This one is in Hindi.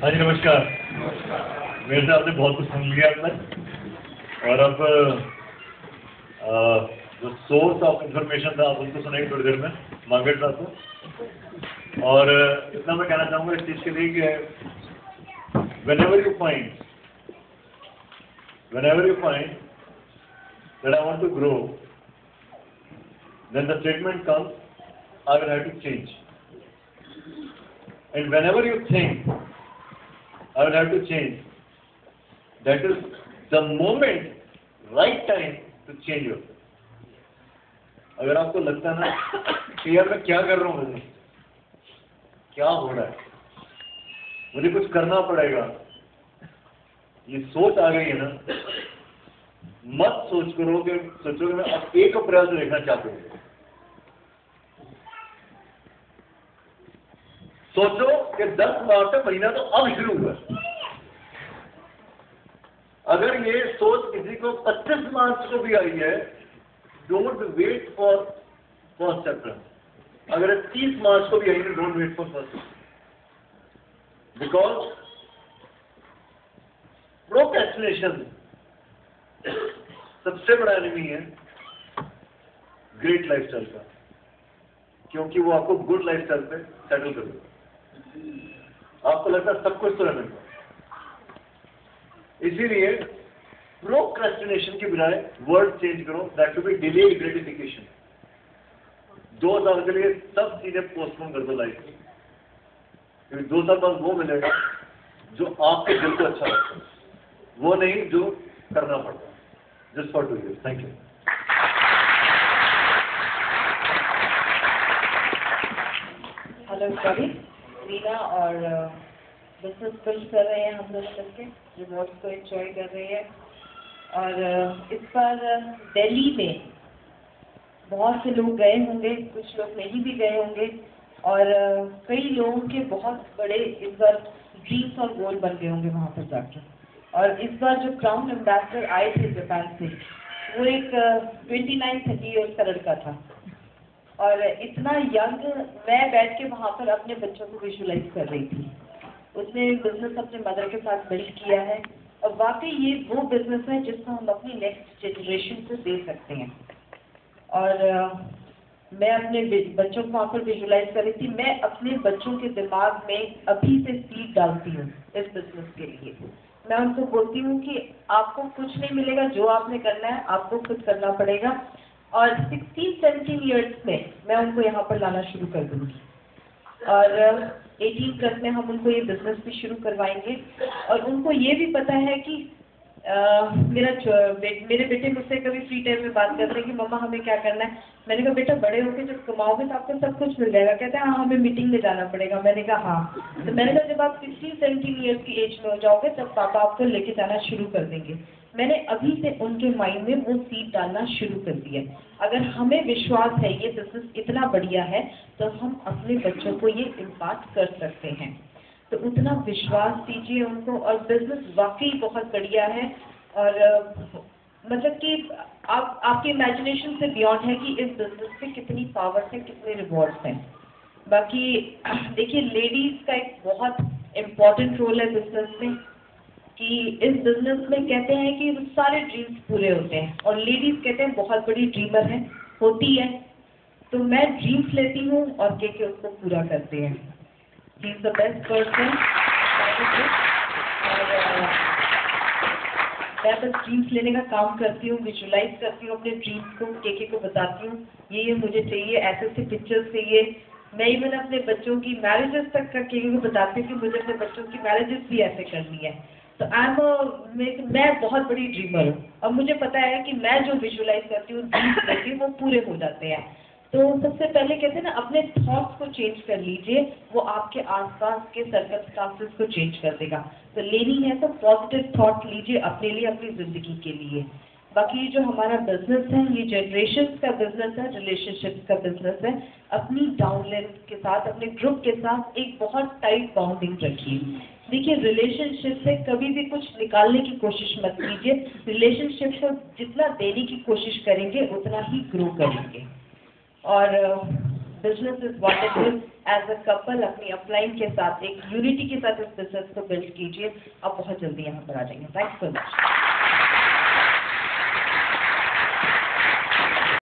हाँ जी नमस्कार। मेरे से आपने बहुत कुछ सुन लिया अपना, और अब जो सोर्स ऑफ इंफॉर्मेशन था आप उनको सुनेंगे थोड़ी देर में, मार्केट साहब को। और इतना मैं कहना चाहूँगा इस चीज़ के लिए कि whenever you find that I want to grow, then the statement comes, I will have to change. And whenever you think I will have to change, that is the moment, right time to change yourself. अगर आपको लगता है ना कि यार मैं क्या कर रहा हूँ, मुझे क्या हो रहा है, मुझे कुछ करना पड़ेगा, ये सोच आ गई है ना, मत सोचोगे मैं अब 1 अप्रैल से देखना चाहता हूँ। सोचो कि 10 मार्च का महीना तो अब शुरू हुआ। अगर ये सोच किसी को 25 मार्च को भी आई है, don't wait for first April. अगर 30 मार्च को भी आई है, don't wait for first, because procrastination सबसे बड़ा एनिमी है ग्रेट लाइफस्टाइल का, क्योंकि वो आपको गुड लाइफस्टाइल पे सेटल कर देगा। आपको लगता है सब कुछ तो रहने का, इसीलिए प्रोक्रेस्टिनेशन की बजाय वर्ड चेंज करो, that to be delayed gratification. 2 साल के लिए सब चीजें पोस्टपोन कर दो लाइफ में, क्योंकि 2 साल बाद वो मिलेगा जो आपके दिल को अच्छा लगता है, वो नहीं जो करना पड़ता है। Just for 2 years। Thank you. Hello सभी, रीना और बिजनेस बिल्ड कर रहे हैं हम लोग करके, रिवॉर्ड्स को एंजॉय कर रहे हैं। और इस बार दिल्ली में बहुत से लोग गए होंगे, कुछ लोग नहीं भी गए होंगे, और कई लोगों के बहुत बड़े इस बार ड्रीम्स और गोल बन गए होंगे वहाँ पर जाकर। और इस बार जो क्राउन एम्बेसडर आए थे जापान से, वो एक 29-30 ईयर्स का लड़का था, और इतना यंग। मैं बैठ के वहाँ पर अपने बच्चों को विजुअलाइज कर रही थी। उसने बिजनेस अपने मदर के साथ बिल्ड किया है, और वाकई ये वो बिजनेस है जिसको हम अपनी नेक्स्ट जनरेशन को दे सकते हैं। और मैं अपने बच्चों को वहाँ पर विजुअलाइज कर रही थी। मैं अपने बच्चों के दिमाग में अभी से सीड डालती हूँ इस बिजनेस के लिए। मैं उनको बोलती हूँ कि आपको कुछ नहीं मिलेगा, जो आपने करना है आपको खुद करना पड़ेगा। और 16-17 ईयर्स में मैं उनको यहाँ पर लाना शुरू कर दूँगी, और 18+ में हम उनको ये बिजनेस भी शुरू करवाएंगे। और उनको ये भी पता है कि मेरे बेटे मुझसे कभी फ्री टाइम में बात करते हैं कि मम्मा हमें क्या करना है। मैंने कहा बेटा बड़े होकर जब कमाओगे तो आपको सब कुछ मिल जाएगा। कहते हैं हाँ हमें मीटिंग में जाना पड़ेगा। मैंने कहा हाँ। तो मैंने कहा जब आप 16-17 ईयर्स की एज में हो जाओगे तब पापा आपको लेके जाना शुरू कर देंगे। मैंने अभी से उनके माइंड में वो सीड डालना शुरू कर दिया। अगर हमें विश्वास है ये बिजनेस इतना बढ़िया है तो हम अपने बच्चों को ये इम्पार्ट कर सकते हैं। तो उतना विश्वास दीजिए उनको। और बिजनेस वाकई बहुत बढ़िया है, और मतलब कि आपके इमेजिनेशन से बियॉन्ड है कि इस बिजनेस में कितनी पावर्स है, कितने रिवॉर्ड्स हैं। बाकी देखिए, लेडीज का एक बहुत इम्पोर्टेंट रोल है बिजनेस में, कि इस बिजनेस में कहते हैं कि सारे ड्रीम्स पूरे होते हैं, और लेडीज कहते हैं बहुत बड़ी ड्रीमर है, होती है। तो मैं ड्रीम्स लेती हूँ और के उसको पूरा करते हैं। He is the best person. मैं बस ड्रीम्स लेने का काम करती हूँ, विजुअलाइज करती हूँ अपने ड्रीम्स को, के को बताती हूँ ये मुझे चाहिए, ऐसे पिक्चर्स चाहिए। मैं इवन अपने बच्चों की मैरिजेस तक का के को बताती हूँ कि मुझे अपने बच्चों की मैरिजेस भी ऐसे करनी है। तो मैं बहुत बड़ी ड्रीमर हूँ, और मुझे पता है कि मैं जो विजुअलाइज करती हूँ, ड्रीम्स करती हूँ, वो पूरे हो जाते हैं। तो सबसे पहले कहते हैं ना, अपने थॉट्स को चेंज कर लीजिए, वो आपके आसपास के सर्कमस्टांसेस को चेंज कर देगा। तो लेनी है तो पॉजिटिव थॉट लीजिए अपने लिए, अपनी ज़िंदगी के लिए। बाकी जो हमारा बिजनेस है ये जनरेशन्स का बिजनेस है, रिलेशनशिप्स का बिजनेस है। अपनी डाउनलाइन के साथ, अपने ग्रुप के साथ एक बहुत टाइट बाउंडिंग रखिए। देखिए, रिलेशनशिप से कभी भी कुछ निकालने की कोशिश मत कीजिए। रिलेशनशिप को जितना देने की कोशिश करेंगे उतना ही ग्रो करेंगे। और business is wonderful. As a couple अपनी अपलाइन के साथ एक यूनिटी के साथ इस बिजनेस को बिल्ड कीजिए, आप बहुत जल्दी यहाँ पर आ जाएंगे। Thanks so much.